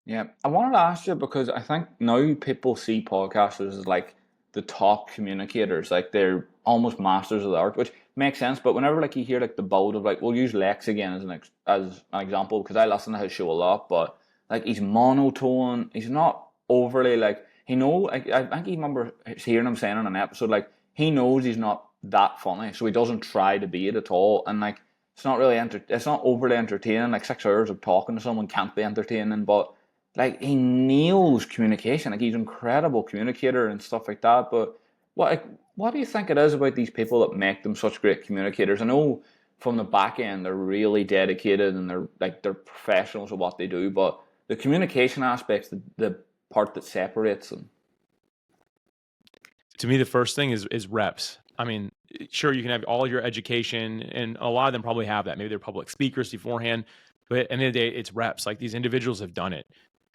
Yeah, I wanted to ask you because I think now people see podcasters as like the top communicators, like they're almost masters of the art, which makes sense. But whenever like you hear like the build of like, we'll use Lex again as as an example because I listen to his show a lot, but like he's monotone, he's not overly like he know like I think I remember hearing him saying in an episode like he knows he's not that funny, so he doesn't try to be it at all, and like it's not really it's not overly entertaining. Like 6 hours of talking to someone can't be entertaining, but like he nails communication. Like he's an incredible communicator and stuff like that. But what do you think it is about these people that make them such great communicators? I know from the back end they're really dedicated and they're professionals at what they do, but the communication aspects, the part that separates them. To me, the first thing is reps. I mean, sure, you can have all your education, and a lot of them probably have that. Maybe they're public speakers beforehand, but at the end of the day, it's reps. Like these individuals have done it.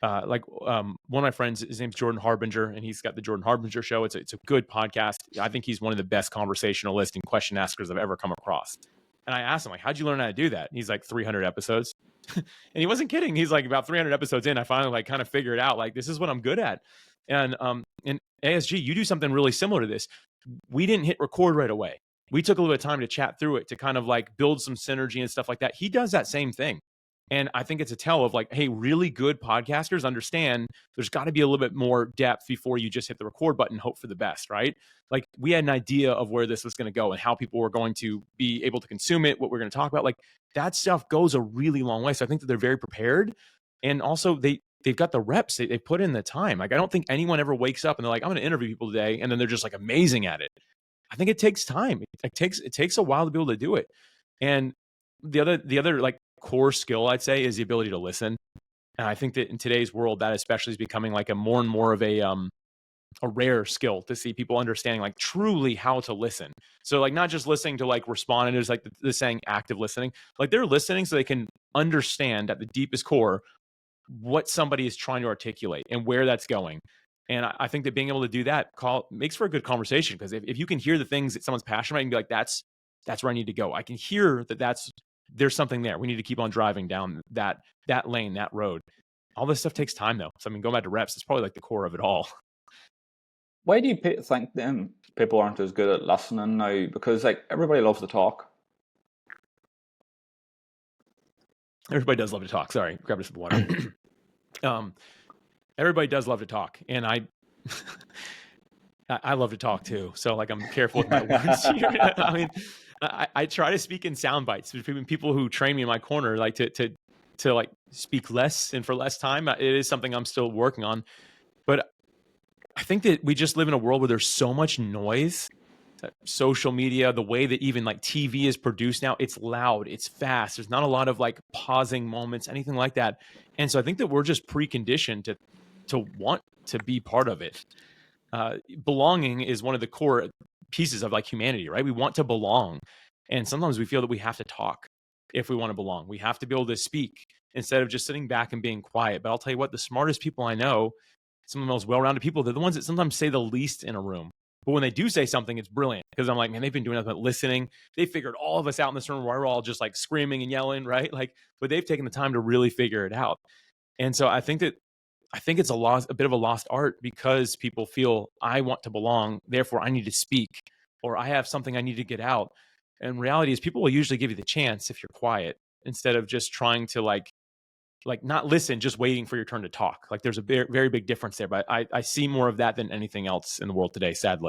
One of my friends, his name's Jordan Harbinger, and he's got the Jordan Harbinger Show. It's a good podcast. I think he's one of the best conversationalists and question askers I've ever come across. And I asked him, like, how'd you learn how to do that? And he's like, 300 episodes. And he wasn't kidding. He's like, about 300 episodes in, I finally like kind of figured out like this is what I'm good at. And ASG, you do something really similar to this. We didn't hit record right away. We took a little bit of time to chat through it to kind of like build some synergy and stuff like that. He does that same thing. And I think it's a tell of like, hey, really good podcasters understand there's got to be a little bit more depth before you just hit the record button and hope for the best, right? Like we had an idea of where this was going to go and how people were going to be able to consume it, what we're going to talk about. Like that stuff goes a really long way. So I think that they're very prepared. And also they've got the reps. They put in the time. Like I don't think anyone ever wakes up and they're like, I'm going to interview people today, and then they're just like amazing at it. I think it takes time. It takes a while to be able to do it. And the other like core skill I'd say is the ability to listen. And I think that in today's world, that especially is becoming like a more and more of a rare skill to see people understanding like truly how to listen. So like not just listening to like respond, and there's like the saying active listening. Like they're listening so they can understand at the deepest core what somebody is trying to articulate and where that's going. And I think that being able to do that makes for a good conversation, because if you can hear the things that someone's passionate about, you can be like, that's where I need to go. I can hear there's something there. We need to keep on driving down that lane, that road. All this stuff takes time though. So I mean, going back to reps, it's probably like the core of it all. Why do you think then people aren't as good at listening now? Because like everybody loves to talk. Everybody does love to talk. Sorry, grab a sip of water. Everybody does love to talk, and I love to talk too. So like I'm careful with my words here. I mean, I try to speak in sound bites between people who train me in my corner, like to like speak less and for less time. It is something I'm still working on, but I think that we just live in a world where there's so much noise. Social media, the way that even like TV is produced now, it's loud, it's fast. There's not a lot of like pausing moments, anything like that. And so I think that we're just preconditioned to want to be part of it. Belonging is one of the core pieces of like humanity, right? We want to belong. And sometimes we feel that we have to talk if we want to belong. We have to be able to speak instead of just sitting back and being quiet. But I'll tell you what, the smartest people I know, some of the most well-rounded people, they're the ones that sometimes say the least in a room. But when they do say something, it's brilliant, because I'm like, man, they've been doing nothing but listening. They figured all of us out in this room where we're all just like screaming and yelling, right? Like, but they've taken the time to really figure it out. And so I think it's a bit of a lost art, because people feel I want to belong, therefore I need to speak, or I have something I need to get out. And reality is people will usually give you the chance if you're quiet, instead of just trying to like not listen, just waiting for your turn to talk. Like there's a very, very big difference there. But I see more of that than anything else in the world today, sadly.